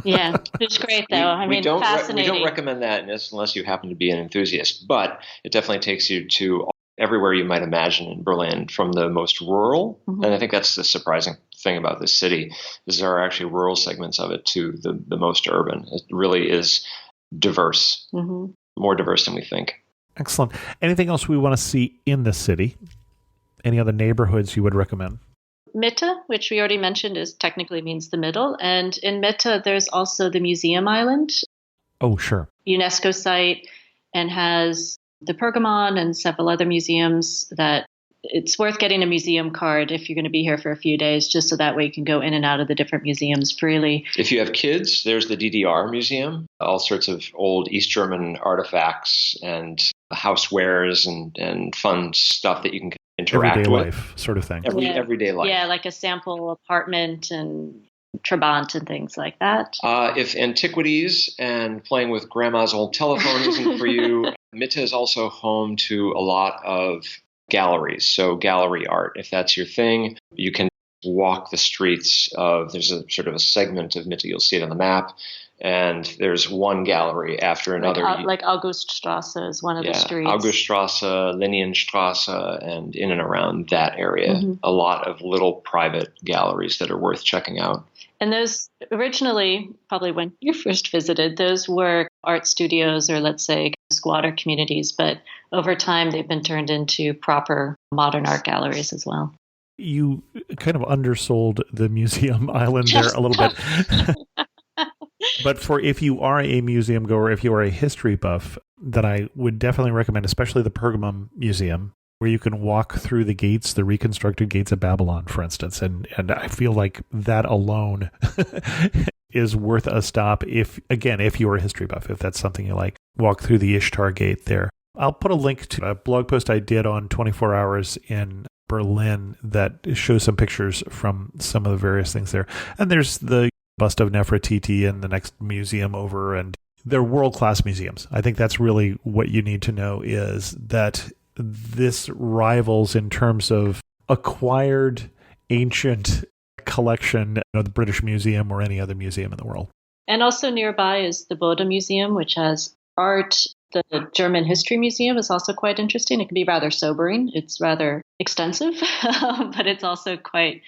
Yeah, it's great though. We don't fascinating. recommend that unless you happen to be an enthusiast, but it definitely takes you to everywhere you might imagine in Berlin, from the most rural, and I think that's the surprising thing about this city, is there are actually rural segments of it to the most urban. It really is diverse, more diverse than we think. Excellent. Anything else we want to see in the city? Any other neighborhoods you would recommend? Mitte, which we already mentioned, technically means the middle. And in Mitte, there's also the Museum Island. Oh, sure. UNESCO site, and has the Pergamon and several other museums that it's worth getting a museum card if you're going to be here for a few days, just so that way you can go in and out of the different museums freely. If you have kids, there's the DDR Museum, all sorts of old East German artifacts and housewares and fun stuff that you can interact everyday with. Life sort of thing. Everyday life. Yeah, like a sample apartment and Trabant and things like that. If antiquities and playing with grandma's old telephone isn't for you, Mitte is also home to a lot of galleries. So gallery art, if that's your thing, you can walk the streets there's a sort of a segment of Mitte, you'll see it on the map, and there's one gallery after another. Like Auguststrasse is one of the streets. Auguststrasse, Linienstrasse, and in and around that area. A lot of little private galleries that are worth checking out. And those originally, probably when you first visited, those were art studios or let's say squatter communities. But over time, they've been turned into proper modern art galleries as well. You kind of undersold the museum island there a little bit. But for if you are a museum goer, if you are a history buff, that I would definitely recommend, especially the Pergamum Museum, where you can walk through the gates, the reconstructed gates of Babylon, for instance. And I feel like that alone is worth a stop if you're a history buff, if that's something you like. Walk through the Ishtar Gate there. I'll put a link to a blog post I did on 24 Hours in Berlin that shows some pictures from some of the various things there. And there's the bust of Nefertiti in the next museum over, and they're world-class museums. I think that's really what you need to know, is that this rivals in terms of acquired ancient collection, the British Museum or any other museum in the world. And also nearby is the Bode Museum, which has art. The German History Museum is also quite interesting. It can be rather sobering. It's rather extensive, but it's also quite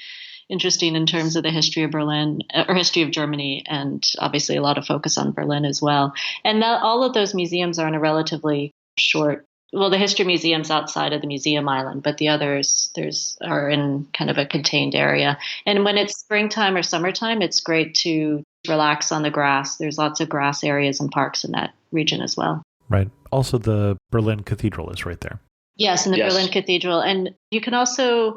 interesting in terms of the history of Berlin or history of Germany, and obviously a lot of focus on Berlin as well. And all of those museums are in a relatively short, well, the history museum's outside of the museum island, but the others are in kind of a contained area. And when it's springtime or summertime, it's great to relax on the grass. There's lots of grass areas and parks in that region as well. Right. Also, the Berlin Cathedral is right there. Yes, in the Berlin Cathedral. And you can also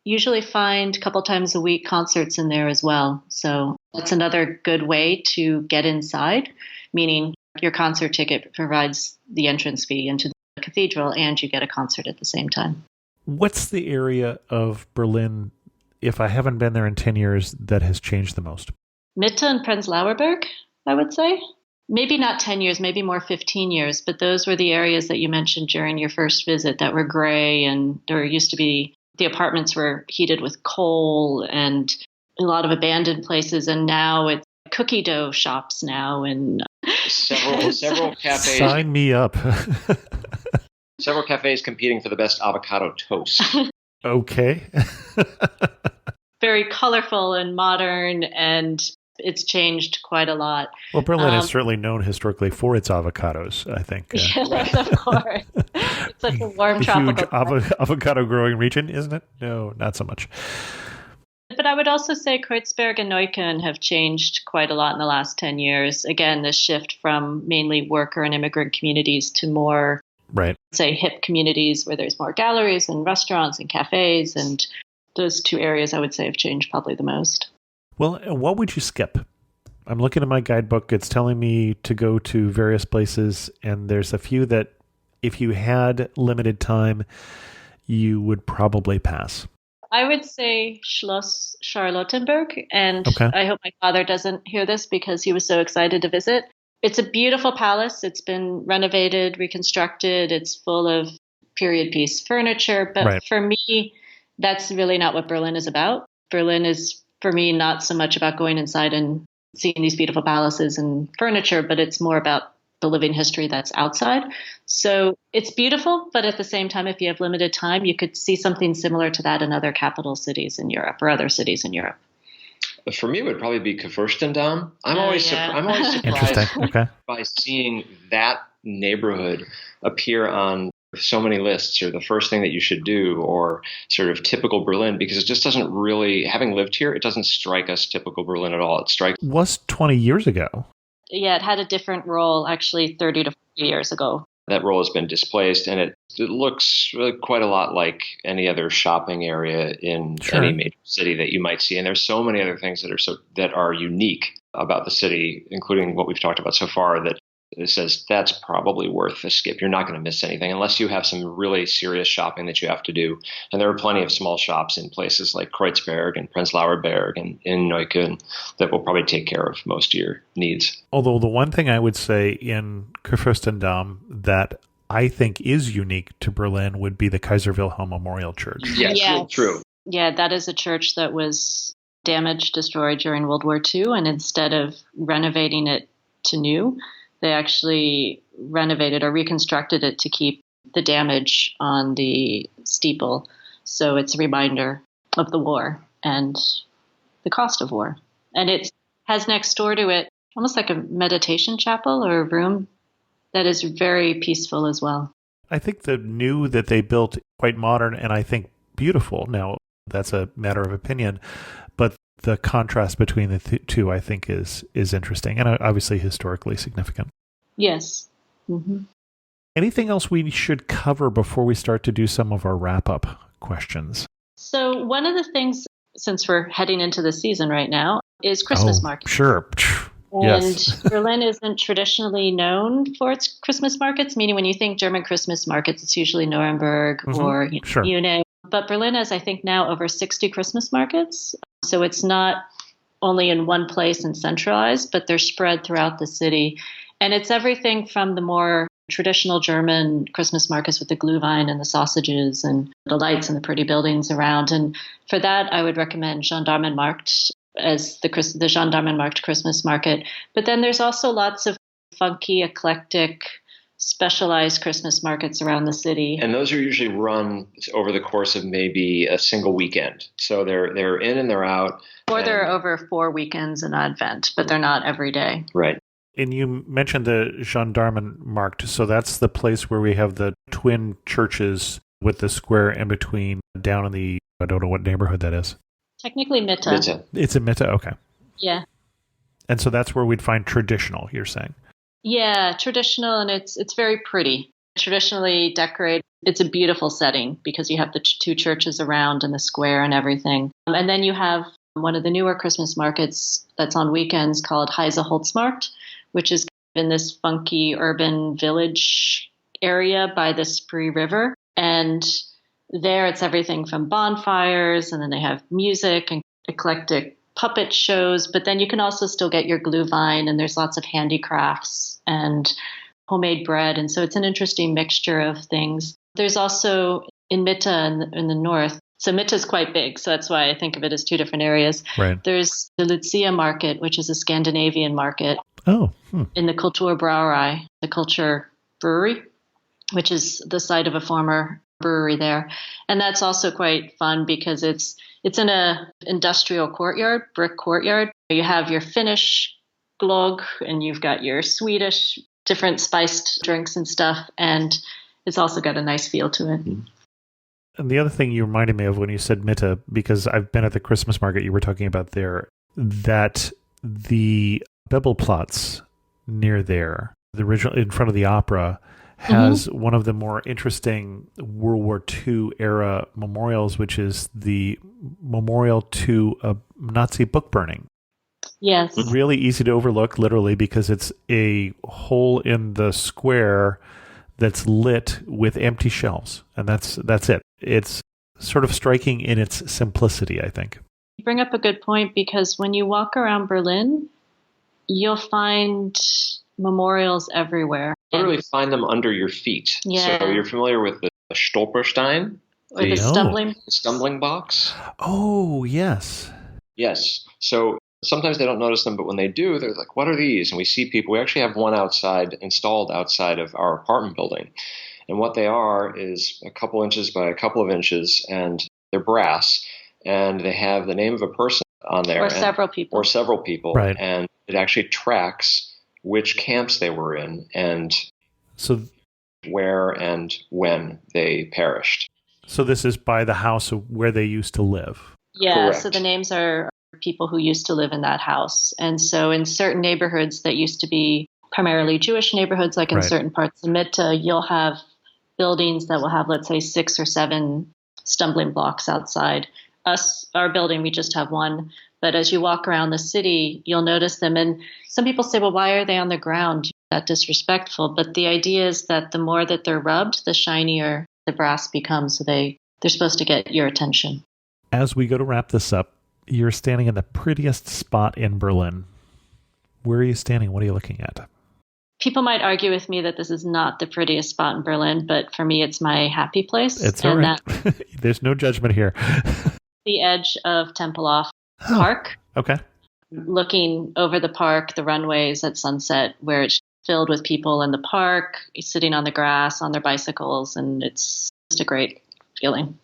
usually find a couple times a week concerts in there as well. So that's another good way to get inside, meaning your concert ticket provides the entrance fee into the cathedral and you get a concert at the same time. What's the area of Berlin, if I haven't been there in 10 years, that has changed the most? Mitte and Prenzlauer Berg, I would say. Maybe not 10 years, maybe more 15 years, but those were the areas that you mentioned during your first visit that were gray, and there used to be, the apartments were heated with coal and a lot of abandoned places, and now it's cookie dough shops now and several cafes. Sign me up. Several cafes competing for the best avocado toast. Okay. Very colorful and modern, and it's changed quite a lot. Well, Berlin is certainly known historically for its avocados, I think. Yes, of course. It's such a warm tropical huge avocado growing region, isn't it? No, not so much. But I would also say Kreuzberg and Neukölln have changed quite a lot in the last 10 years. Again, this shift from mainly worker and immigrant communities to more, say, hip communities where there's more galleries and restaurants and cafes. And those two areas, I would say, have changed probably the most. Well, what would you skip? I'm looking at my guidebook. It's telling me to go to various places, and there's a few that if you had limited time, you would probably pass. I would say Schloss Charlottenburg, and I hope my father doesn't hear this because he was so excited to visit. It's a beautiful palace. It's been renovated, reconstructed. It's full of period piece furniture. But for me, that's really not what Berlin is about. Berlin is, for me, not so much about going inside and seeing these beautiful palaces and furniture, but it's more about the living history that's outside. So it's beautiful, but at the same time, if you have limited time, you could see something similar to that in other capital cities in Europe or other cities in Europe. For me, it would probably be Kurfürstendamm. I'm always surprised by seeing that neighborhood appear on so many lists, or the first thing that you should do, or sort of typical Berlin, because it just doesn't really, having lived here, it doesn't strike us typical Berlin at all. It strikes was 20 years ago. Yeah, it had a different role actually 30 to 40 years ago. That role has been displaced, and it looks quite a lot like any other shopping area in any major city that you might see. And there's so many other things that are unique about the city, including what we've talked about so far, that it says that's probably worth a skip. You're not going to miss anything unless you have some really serious shopping that you have to do. And there are plenty of small shops in places like Kreuzberg and Prenzlauer Berg and in Neukölln that will probably take care of most of your needs. Although the one thing I would say in Kurfürstendamm that I think is unique to Berlin would be the Kaiser Wilhelm Memorial Church. Yes. True. Yeah, that is a church that was damaged, destroyed during World War II. And instead of renovating it to new, they actually renovated or reconstructed it to keep the damage on the steeple. So it's a reminder of the war and the cost of war. And it has next door to it almost like a meditation chapel or a room that is very peaceful as well. I think the new that they built quite modern and I think beautiful. Now, That's a matter of opinion. But the contrast between the two, I think, is interesting and obviously historically significant. Yes. Mm-hmm. Anything else we should cover before we start to do some of our wrap-up questions? So one of the things, since we're heading into the season right now, is Christmas markets. Sure. And Yes. Berlin isn't traditionally known for its Christmas markets, meaning when you think German Christmas markets, it's usually Nuremberg or Sure. Munich. But Berlin has, I think, now over 60 Christmas markets. So it's not only in one place and centralized, but they're spread throughout the city. And it's everything from the more traditional German Christmas markets with the Glühwein and the sausages and the lights and the pretty buildings around. And for that, I would recommend Gendarmenmarkt as the Gendarmenmarkt Christmas market. But then there's also lots of funky, eclectic, specialized Christmas markets around the city. And those are usually run over the course of maybe a single weekend. So they're in and they're out. Or they're over 4 weekends in Advent, but they're not every day. Right. And you mentioned the Gendarmenmarkt, so that's the place where we have the twin churches with the square in between down in the, I don't know what neighborhood that is. Technically Mitte. Mitte. It's in Mitte, okay. Yeah. And so that's where we'd find traditional, you're saying? Yeah, traditional, and it's very pretty. Traditionally decorated. It's a beautiful setting because you have the two churches around and the square and everything. And then you have one of the newer Christmas markets that's on weekends called Heise Holzmarkt, which is in this funky urban village area by the Spree River. And there it's everything from bonfires, and then they have music and eclectic puppet shows. But then you can also still get your Glühwein, and there's lots of handicrafts and homemade bread. And so it's an interesting mixture of things. There's also in Mitte in the north. So Mitte is quite big, so that's why I think of it as two different areas. Right. There's the Lucia market, which is a Scandinavian market. Oh. In the Kulturbrauerei, the culture brewery, which is the site of a former brewery there. And that's also quite fun because it's in a industrial courtyard, brick courtyard. You have your Finnish glögg and you've got your Swedish different spiced drinks and stuff. And it's also got a nice feel to it. And the other thing you reminded me of when you said Mitte, because I've been at the Christmas market you were talking about there, that the Bebelplatz near there, the original in front of the opera, has one of the more interesting World War II era memorials, which is the memorial to a Nazi book burning. Yes. Really easy to overlook, literally, because it's a hole in the square that's lit with empty shelves, and that's it. It's sort of striking in its simplicity, I think. You bring up a good point because when you walk around Berlin, you'll find memorials everywhere. Literally find them under your feet. Yeah. So you're familiar with the Stolperstein? Or the Stumbling box? Oh, yes. Yes. So sometimes they don't notice them, but when they do, they're like, what are these? And we see people. We actually have one installed outside of our apartment building. And what they are is a couple inches by a couple of inches, and they're brass. And they have the name of a person on there. Or several people. Right. And it actually tracks which camps they were in and so where and when they perished. So this is by the house of where they used to live. Yeah, Correct. so the names are people who used to live in that house. And so in certain neighborhoods that used to be primarily Jewish neighborhoods, like in certain parts of Mitte, you'll have buildings that will have, let's say, 6 or 7 stumbling blocks outside. Our building, we just have one. But as you walk around the city, you'll notice them. And some people say, well, why are they on the ground? That disrespectful. But the idea is that the more that they're rubbed, the shinier the brass becomes. So they're supposed to get your attention. As we go to wrap this up, you're standing in the prettiest spot in Berlin. Where are you standing? What are you looking at? People might argue with me that this is not the prettiest spot in Berlin, but for me, it's my happy place. It's all right. There's no judgment here. The edge of Tempelhof Park. Okay. Looking over the park, the runways at sunset, where it's filled with people in the park, sitting on the grass, on their bicycles, and it's just a great feeling.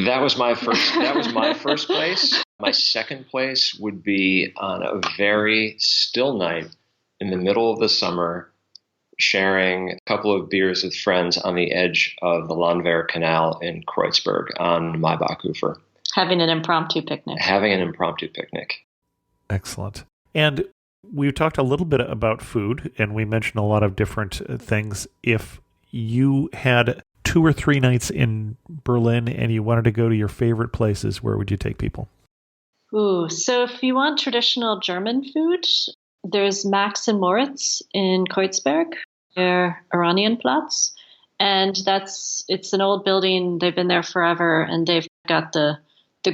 That was my first place. My second place would be on a very still night in the middle of the summer, sharing a couple of beers with friends on the edge of the Landwehr Canal in Kreuzberg on Maybach-Ufer. Having an impromptu picnic. Excellent. And we've talked a little bit about food, and we mentioned a lot of different things. If you had 2 or 3 nights in Berlin and you wanted to go to your favorite places, where would you take people? Ooh, so if you want traditional German food, there's Max and Moritz in Kreuzberg, near Oranienplatz. And it's an old building. They've been there forever, and they've got the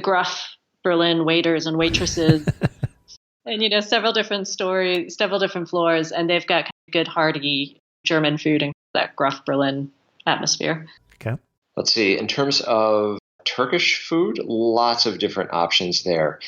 gruff Berlin waiters and waitresses. And, several different floors, and they've got good, hearty German food and that gruff Berlin atmosphere. Okay. Let's see. In terms of Turkish food, lots of different options there.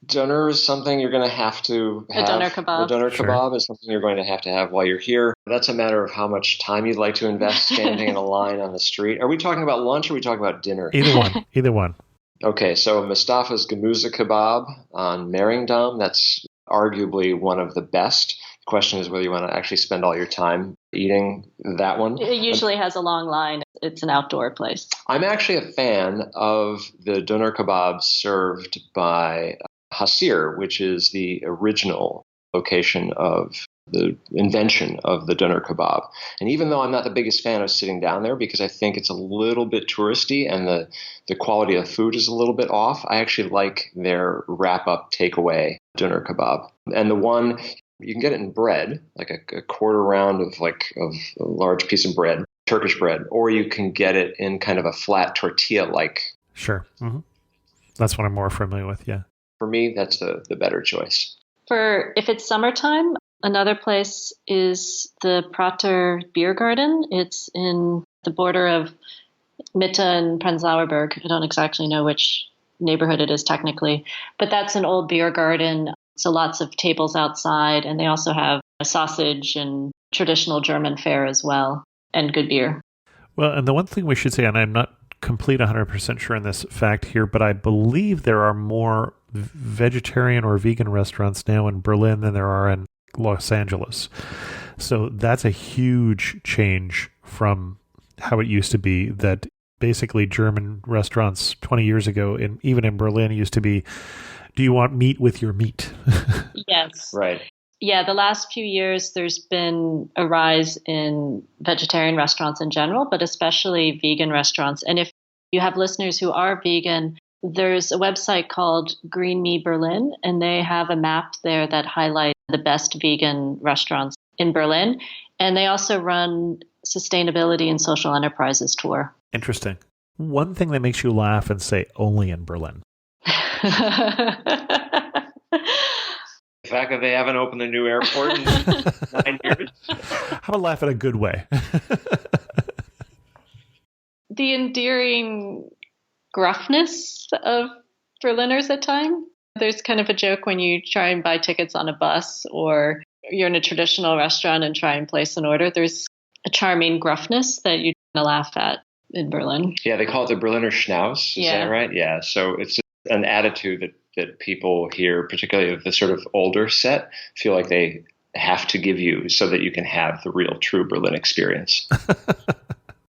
Doner is something you're going to have to have. A doner kebab. A doner kebab is something you're going to have while you're here. That's a matter of how much time you'd like to invest standing in a line on the street. Are we talking about lunch or are we talking about dinner? Either one. Okay, so Mustafa's Gemüse kebab on Mehringdamm, that's arguably one of the best. The question is whether you want to actually spend all your time eating that one. It usually has a long line. It's an outdoor place. I'm actually a fan of the doner kebab served by Hasir, which is the original location of the invention of the doner kebab. And even though I'm not the biggest fan of sitting down there because I think it's a little bit touristy and the quality of food is a little bit off, I actually like their wrap-up takeaway doner kebab. And the one, you can get it in bread, like a quarter round of a large piece of bread, Turkish bread, or you can get it in kind of a flat tortilla-like. Sure. Mm-hmm. That's what I'm more familiar with, yeah. For me, that's the better choice. If it's summertime, another place is the Prater Beer Garden. It's in the border of Mitte and Prenzlauer Berg. I don't exactly know which neighborhood it is technically, but that's an old beer garden. So lots of tables outside, and they also have a sausage and traditional German fare as well, and good beer. Well, and the one thing we should say, and I'm not complete 100% sure on this fact here, but I believe there are more vegetarian or vegan restaurants now in Berlin than there are in Los Angeles. So that's a huge change from how it used to be, that basically German restaurants 20 years ago, and even in Berlin, used to be, do you want meat with your meat? Yes. Right. Yeah, the last few years, there's been a rise in vegetarian restaurants in general, but especially vegan restaurants. And if you have listeners who are vegan, there's a website called Green Me Berlin, and they have a map there that highlights the best vegan restaurants in Berlin. And they also run sustainability and social enterprises tour. Interesting. One thing that makes you laugh and say only in Berlin. The fact that they haven't opened a new airport in 9 years. How about laugh in a good way? The endearing gruffness of Berliners at times. There's kind of a joke when you try and buy tickets on a bus or you're in a traditional restaurant and try and place an order. There's a charming gruffness that you laugh at in Berlin. Yeah, they call it the Berliner Schnauz. Is Yeah. that right? Yeah. So it's an attitude that people here, particularly of the sort of older set, feel like they have to give you so that you can have the real true Berlin experience.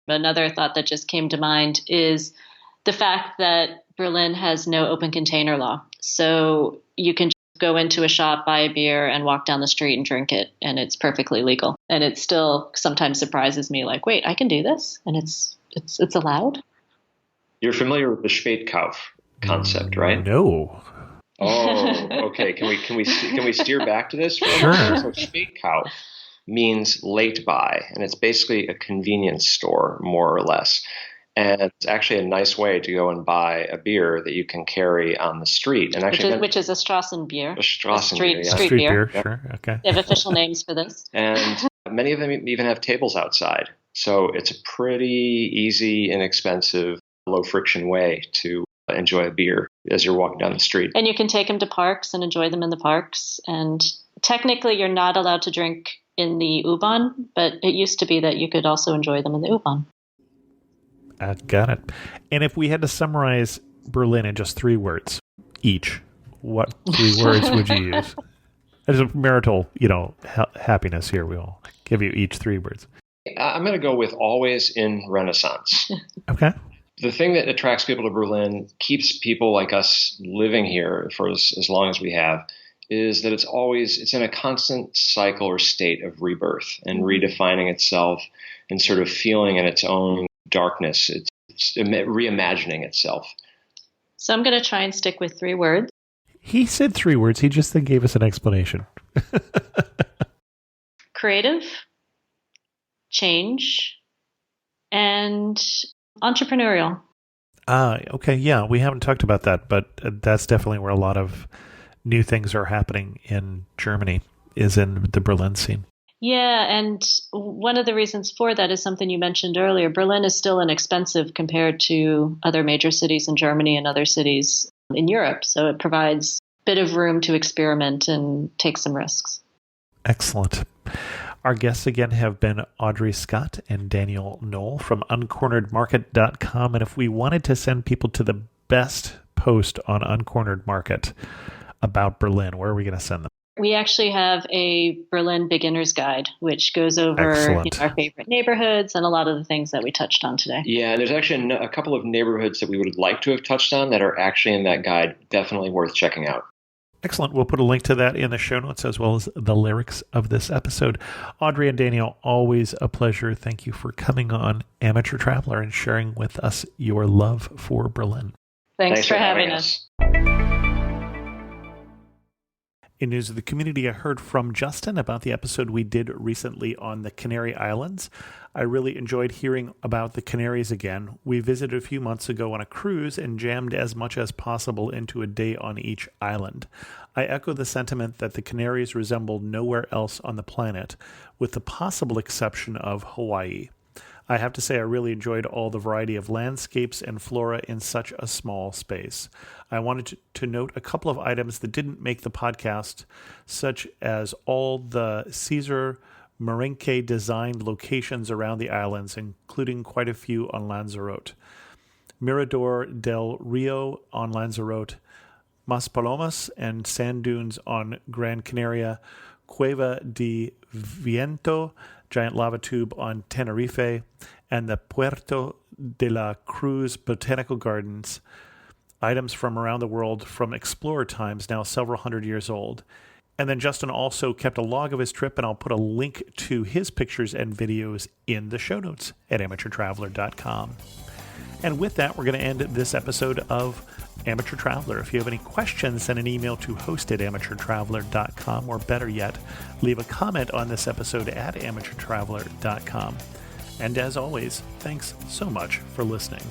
Another thought that just came to mind is the fact that Berlin has no open container law. So you can just go into a shop, buy a beer, and walk down the street and drink it, and it's perfectly legal. And it still sometimes surprises me, like, wait, I can do this? And it's allowed? You're familiar with the Spätkauf concept, right? No. Oh, okay. Can we steer back to this? Sure. So Spätkauf means late buy, and it's basically a convenience store, more or less. And it's actually a nice way to go and buy a beer that you can carry on the street. And actually, which is a Strassenbier. A Strassenbier, street, yeah. street Street beer. beer, sure. Okay. They have official names for this. And many of them even have tables outside. So it's a pretty easy, inexpensive, low-friction way to enjoy a beer as you're walking down the street. And you can take them to parks and enjoy them in the parks. And technically, you're not allowed to drink in the U-Bahn, but it used to be that you could also enjoy them in the U-Bahn. I got it. And if we had to summarize Berlin in just 3 words each, what 3 words would you use? There's a marital, happiness here. We'll give you each 3 words. I'm going to go with always in Renaissance. Okay. The thing that attracts people to Berlin, keeps people like us living here for as long as we have, is that it's in a constant cycle or state of rebirth and redefining itself and sort of feeling in its own darkness. It's reimagining itself. So I'm going to try and stick with 3 words. He said 3 words. He just then gave us an explanation. Creative, change, and entrepreneurial. Okay. Yeah, we haven't talked about that, but that's definitely where a lot of new things are happening in Germany, is in the Berlin scene. Yeah, and one of the reasons for that is something you mentioned earlier. Berlin is still inexpensive compared to other major cities in Germany and other cities in Europe. So it provides a bit of room to experiment and take some risks. Excellent. Our guests again have been Audrey Scott and Daniel Noll from uncorneredmarket.com. And if we wanted to send people to the best post on Uncornered Market about Berlin, where are we going to send them? We actually have a Berlin beginner's guide, which goes over our favorite neighborhoods and a lot of the things that we touched on today. Yeah, and there's actually a couple of neighborhoods that we would like to have touched on that are actually in that guide. Definitely worth checking out. Excellent. We'll put a link to that in the show notes as well as the lyrics of this episode. Audrey and Daniel, always a pleasure. Thank you for coming on Amateur Traveler and sharing with us your love for Berlin. Thanks for having us. In news of the community, I heard from Justin about the episode we did recently on the Canary Islands. I really enjoyed hearing about the Canaries again. We visited a few months ago on a cruise and jammed as much as possible into a day on each island. I echo the sentiment that the Canaries resemble nowhere else on the planet, with the possible exception of Hawaii. I have to say I really enjoyed all the variety of landscapes and flora in such a small space. I wanted to note a couple of items that didn't make the podcast, such as all the Caesar Marinke designed locations around the islands, including quite a few on Lanzarote. Mirador del Rio on Lanzarote, Maspalomas and sand dunes on Gran Canaria, Cueva de Viento, giant lava tube on Tenerife, and the Puerto de la Cruz Botanical Gardens, items from around the world from explorer times, now several hundred years old. And then Justin also kept a log of his trip, and I'll put a link to his pictures and videos in the show notes at amateurtraveler.com. And with that, we're going to end this episode of Amateur Traveler. If you have any questions, send an email to host@amateurtraveler.com, or better yet, leave a comment on this episode at amateurtraveler.com. And as always, thanks so much for listening.